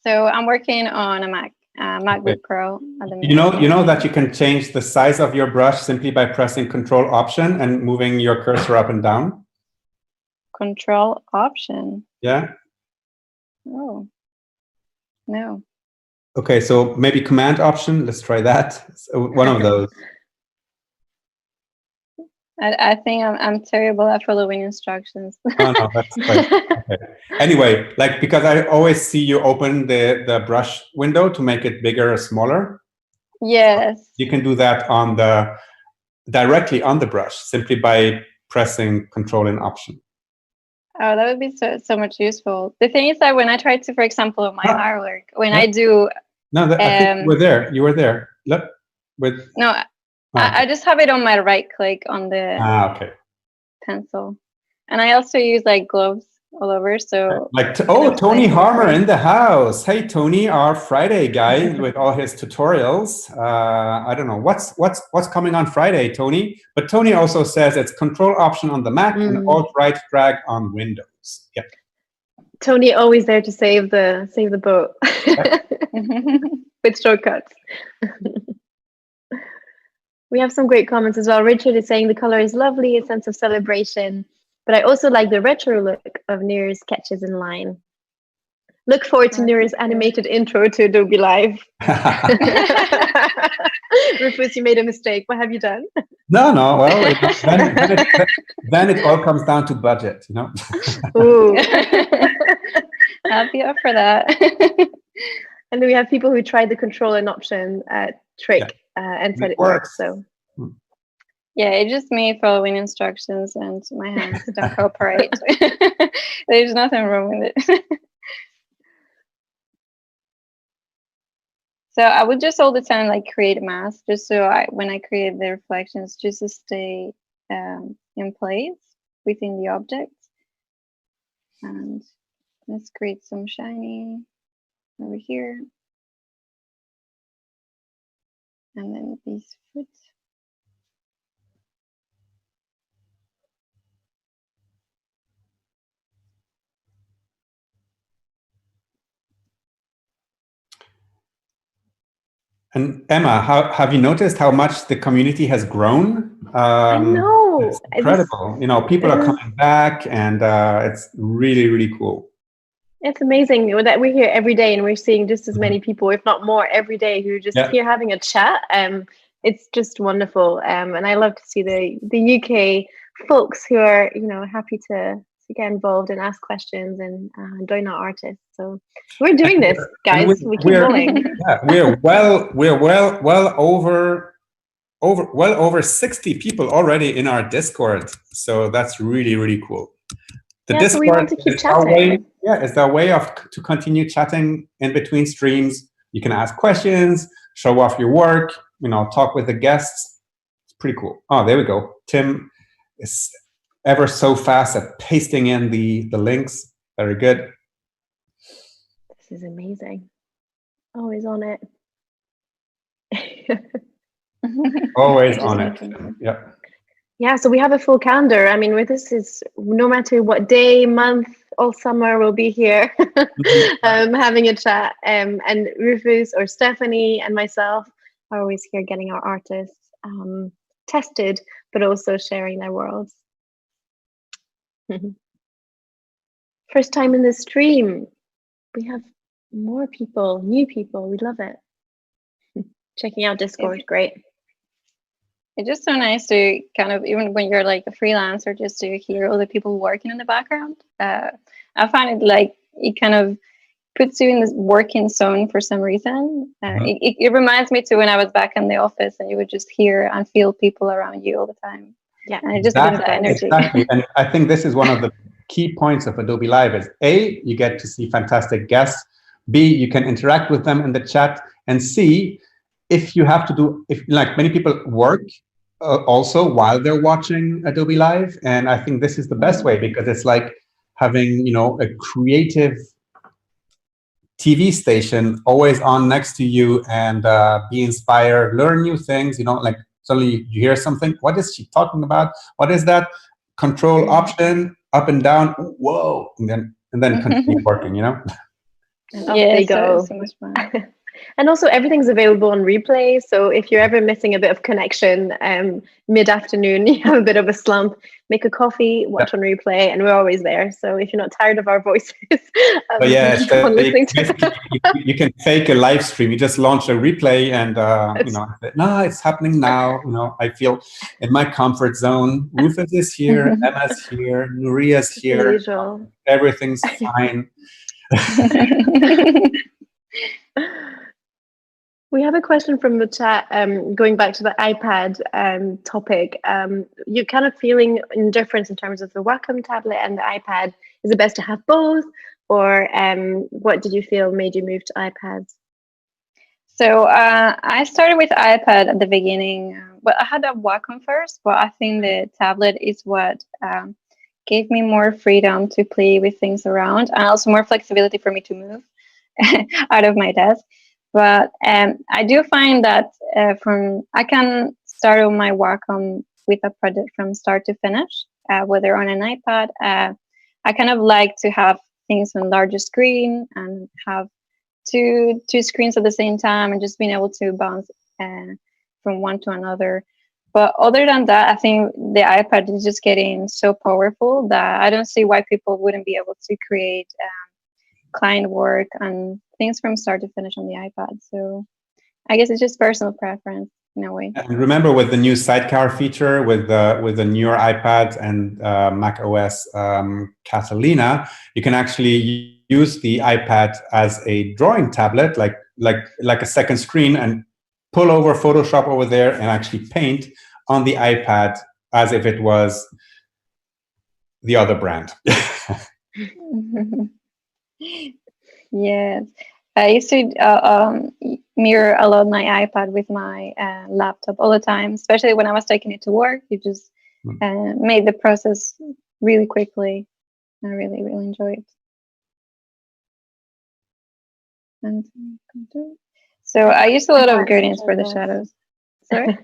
So I'm working on a Mac, MacBook Pro at the minute. You know that you can change the size of your brush simply by pressing Control Option and moving your cursor up and down. Control Option. Yeah. Oh, no. Okay, so maybe Command Option. Let's try that. So one of those. I think I'm terrible at following instructions. Oh no, that's quite okay. Anyway, like because I always see you open the brush window to make it bigger or smaller. Yes. So you can do that directly on the brush simply by pressing Control and Option. Oh, that would be so much useful. The thing is that when I try to, for example, my artwork, when I do. No, I think you were there. You were there. Look, with. No. I just have it on my right click on the okay. pencil. And I also use like gloves all over. So like, Tony Harmer in the house. Hey, Tony, our Friday guy with all his tutorials. I don't know what's coming on Friday, Tony. But Tony also says it's Control Option on the Mac and Alt Right drag on Windows. Yeah. Tony always there to save the boat with shortcuts. We have some great comments as well. Richard is saying the color is lovely, a sense of celebration. But I also like the retro look of Nuria's sketches in line. Look forward to Nuria's animated intro to Adobe Live. Rufus, you made a mistake. What have you done? No. Well, then it all comes down to budget, you know. Ooh. I'll be up for that. And then we have people who tried the control and option trick and said it works. So. Yeah, it's just me following instructions and my hands don't cooperate. There's nothing wrong with it. So I would just all the time like create a mask, just so when I create the reflections, just to stay in place within the object. And let's create some shiny over here. And then these foot. And Emma, have you noticed how much the community has grown? I know. It's incredible. You know, people are coming back, and it's really, really cool. It's amazing that we're here every day and we're seeing just as many people, if not more, every day who are just here having a chat. It's just wonderful. And I love to see the UK folks who are, you know, happy to get involved and ask questions and join our artists. So we're doing this, guys. We keep going. Yeah, we're well over 60 people already in our Discord. So that's really, really cool. The Discord, so we want to keep chatting. It's our way to continue chatting in between streams. You can ask questions, show off your work, you know, talk with the guests. It's pretty cool. Oh, there we go. Tim is ever so fast at pasting in the links. Very good. This is amazing. Always on it. Always on it. Yeah. Yeah, so we have a full calendar. I mean, with this is no matter what day, month, all summer, we'll be here having a chat. And Rufus or Stephanie and myself are always here getting our artists tested, but also sharing their worlds. First time in the stream. We have more people, new people. We love it. Checking out Discord, great. It's just so nice to kind of, even when you're like a freelancer, just to hear all the people working in the background. I find it like it kind of puts you in this working zone for some reason. It reminds me to when I was back in the office and you would just hear and feel people around you all the time. Yeah, and it just gives that energy. Exactly. And I think this is one of the key points of Adobe Live is A, you get to see fantastic guests. B, you can interact with them in the chat. And C, if you have to do, if like many people work also while they're watching Adobe Live, and I think this is the best way because it's like having, you know, a creative TV station always on next to you and be inspired, learn new things, you know, like suddenly you hear something, what is she talking about? What is that? Control Option, up and down, whoa, and then continue working, you know? And off they go. So much fun. And also everything's available on replay. So if you're ever missing a bit of connection mid-afternoon, you have a bit of a slump, make a coffee, watch on replay, and we're always there. So if you're not tired of our voices, but yeah, you can fake a live stream. You just launch a replay and, you know, no, it's happening now. You know, I feel in my comfort zone. Rufus is here, Emma's here, Nuria's here. Everything's fine. We have a question from the chat, going back to the iPad topic. You're kind of feeling indifference in terms of the Wacom tablet and the iPad. Is it best to have both? Or what did you feel made you move to iPads? So I started with iPad at the beginning. Well, I had a Wacom first, but I think the tablet is what gave me more freedom to play with things around, and also more flexibility for me to move out of my desk. But I do find that I can start on my work with a project from start to finish, whether on an iPad. I kind of like to have things on larger screen and have two screens at the same time, and just being able to bounce from one to another. But other than that, I think the iPad is just getting so powerful that I don't see why people wouldn't be able to create client work and things from start to finish on the iPad. So I guess it's just personal preference in a way. And remember, with the new sidecar feature, with the newer iPads and Mac OS Catalina, you can actually use the iPad as a drawing tablet, like a second screen, and pull over Photoshop over there and actually paint on the iPad as if it was the other brand. Yes, I used to mirror a lot my iPad with my laptop all the time, especially when I was taking it to work. You just made the process really quickly. I really, really enjoyed it. And so I used a lot of gradients for the shadows. Sorry?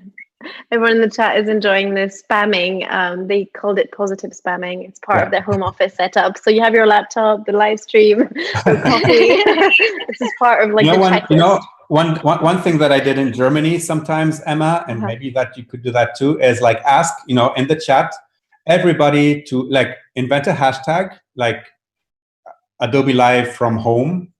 Everyone in the chat is enjoying this spamming. They called it positive spamming. It's part of their home office setup. So you have your laptop, the live stream, the coffee. This is part of like the checklist. One thing that I did in Germany sometimes, Emma, and maybe that you could do that too, is like ask, in the chat, everybody to like invent a hashtag like Adobe Live from home,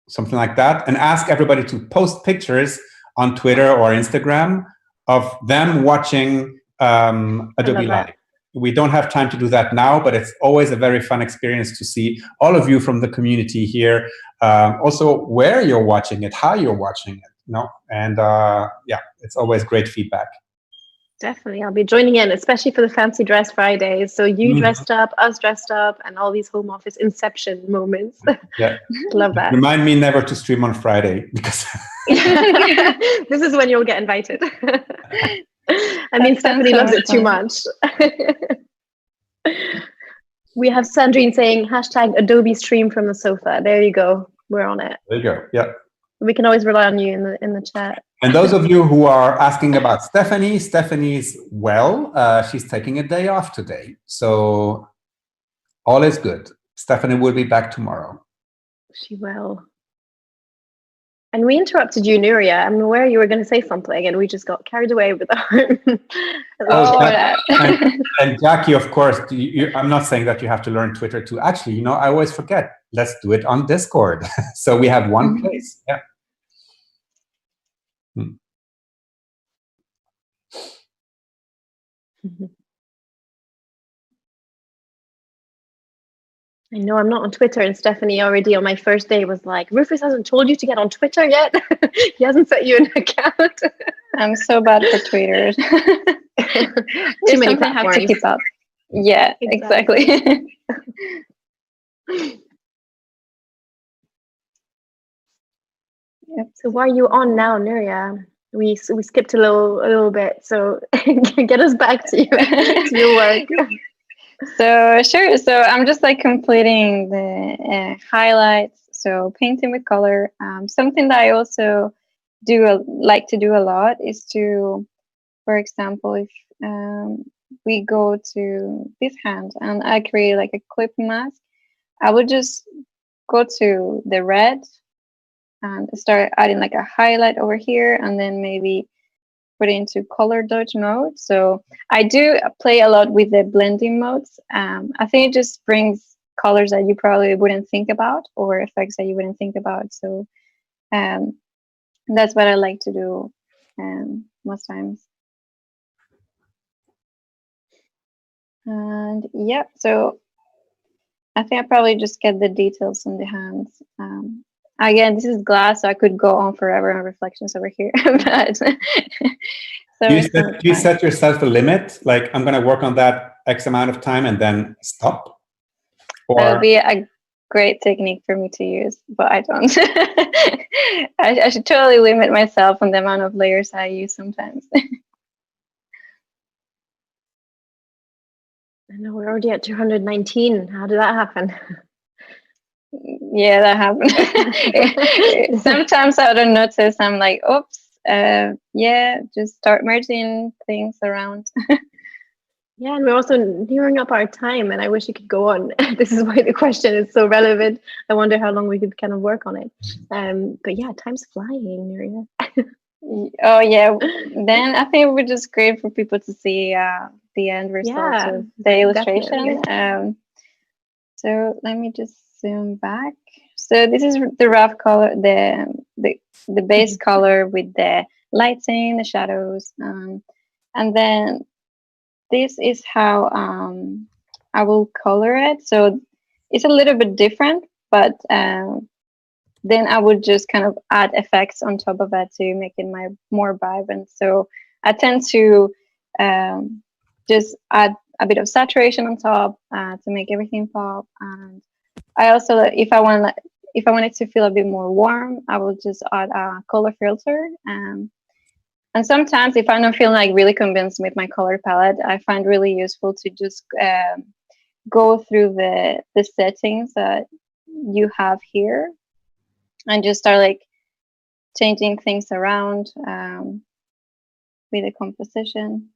something like that, and ask everybody to post pictures on Twitter or Instagram of them watching Adobe Live. We don't have time to do that now, but it's always a very fun experience to see all of you from the community here. Also, where you're watching it, how you're watching it, and it's always great feedback. Definitely, I'll be joining in, especially for the Fancy Dress Fridays. So you dressed up, us dressed up, and all these home office inception moments. Yeah, love that. Remind me never to stream on Friday because this is when you'll get invited. I mean, Stephanie loves it too much. We have Sandrine saying hashtag Adobe stream from the sofa. There you go. We're on it. There you go. Yeah. We can always rely on you in the chat. And those of you who are asking about Stephanie's well. She's taking a day off today, so all is good. Stephanie will be back tomorrow. She will. And we interrupted you, Nuria. I'm aware you were going to say something, and we just got carried away with and Jackie, of course, I'm not saying that you have to learn Twitter too. Actually, I always forget. Let's do it on Discord. So we have one place. Yeah. I know I'm not on Twitter, and Stephanie already on my first day was like, Rufus hasn't told you to get on Twitter yet. He hasn't set you an account. I'm so bad for Twitter. Too many platforms. I have to keep up. Yeah, exactly. Yep. So why are you on now, Nuria? We skipped a little bit, so get us back to your work. So sure. So I'm just like completing the highlights. So painting with color. Something that I also like to do a lot is to, for example, if we go to this hand and I create like a clip mask, I would just go to the red and start adding like a highlight over here, and then maybe put it into color dodge mode. So I do play a lot with the blending modes. I think it just brings colors that you probably wouldn't think about, or effects that you wouldn't think about. So that's what I like to do most times. And yeah, so I think I probably just get the details on the hands. Again, this is glass, so I could go on forever on reflections over here. But so do you set yourself a limit? Like, I'm going to work on that X amount of time and then stop? Or... That would be a great technique for me to use, but I don't. I should totally limit myself on the amount of layers I use sometimes. I know we're already at 219. How did that happen? Yeah, that happened. Sometimes I don't notice. I'm like, oops. Yeah, just start merging things around. Yeah, and we're also nearing up our time, and I wish you could go on. This is why the question is so relevant. I wonder how long we could kind of work on it. But yeah, time's flying, Nuria. Oh yeah. Then I think it would just great for people to see the end results of the illustration. Definitely. So let me just zoom back. So this is the rough color, the base color with the lighting, the shadows, and then this is how I will color it. So it's a little bit different, but then I would just kind of add effects on top of it to make it more vibrant. So I tend to just add a bit of saturation on top to make everything pop. And I also, if I want it to feel a bit more warm, I will just add a color filter. And sometimes if I'm not feeling like really convinced with my color palette, I find really useful to just go through the settings that you have here and just start like changing things around with the composition.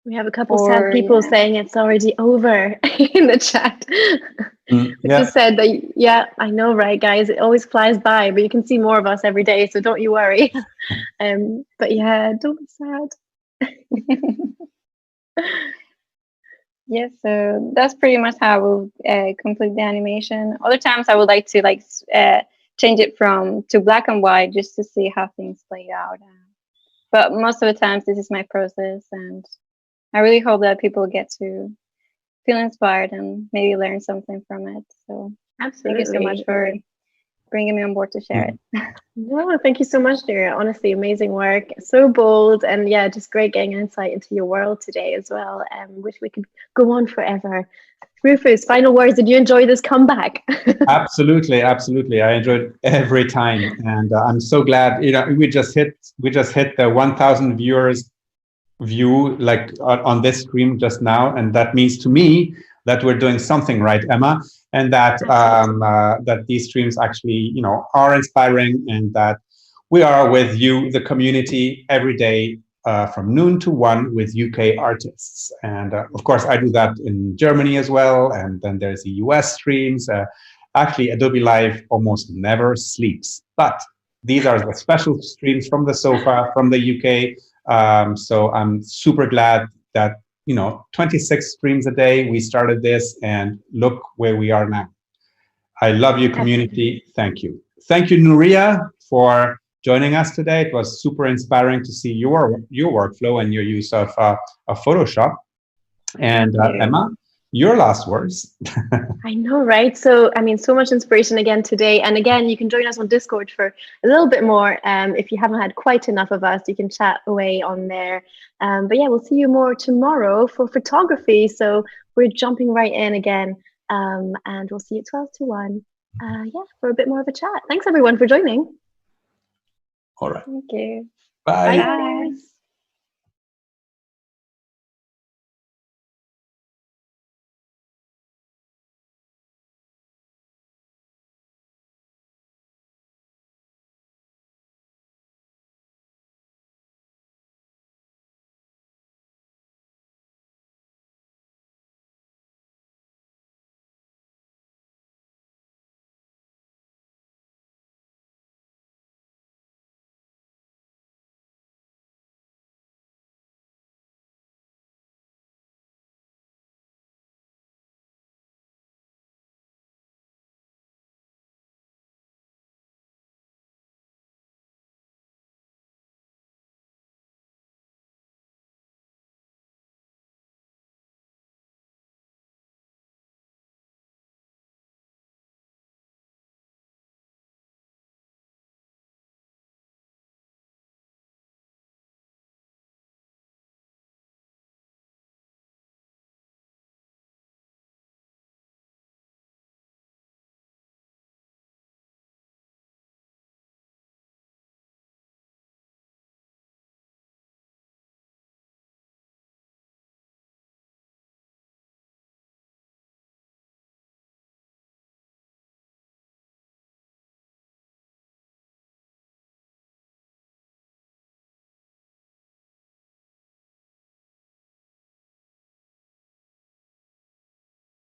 We have a couple sad people saying it's already over in the chat. Just said that, yeah, I know, right, guys? It always flies by, but you can see more of us every day, so don't you worry. But yeah, don't be sad. Yes, so that's pretty much how I will complete the animation. Other times I would like to change it to black and white just to see how things play out. But most of the times this is my process, and I really hope that people get to feel inspired and maybe learn something from it. So absolutely. Thank you so much for bringing me on board to share it. No, thank you so much, Nuria. Honestly, amazing work. So bold, and yeah, just great getting insight into your world today as well. Wish we could go on forever. Rufus, final words. Did you enjoy this comeback? Absolutely, absolutely. I enjoyed every time, and I'm so glad. We just hit the 1,000 viewers view on this stream just now, and that means to me that we're doing something right, Emma, and that that these streams actually are inspiring, and that we are with you, the community, every day from noon to 1 with UK artists. And of course I do that in Germany as well, and then there's the US streams. Actually, Adobe Live almost never sleeps, but these are the special streams from the sofa from the UK. So I'm super glad that 26 streams a day we started this, and look where we are now. I love you, community. Thank you. Thank you, Nuria, for joining us today. It was super inspiring to see your workflow and your use of Photoshop. And Emma, your last words. I know, right? So, I mean, so much inspiration again today. And again, you can join us on Discord for a little bit more. If you haven't had quite enough of us, you can chat away on there. But yeah, we'll see you more tomorrow for photography. So we're jumping right in again. And we'll see you at 12 to 1. Yeah, for a bit more of a chat. Thanks, everyone, for joining. All right. Thank you. Bye. Bye, guys.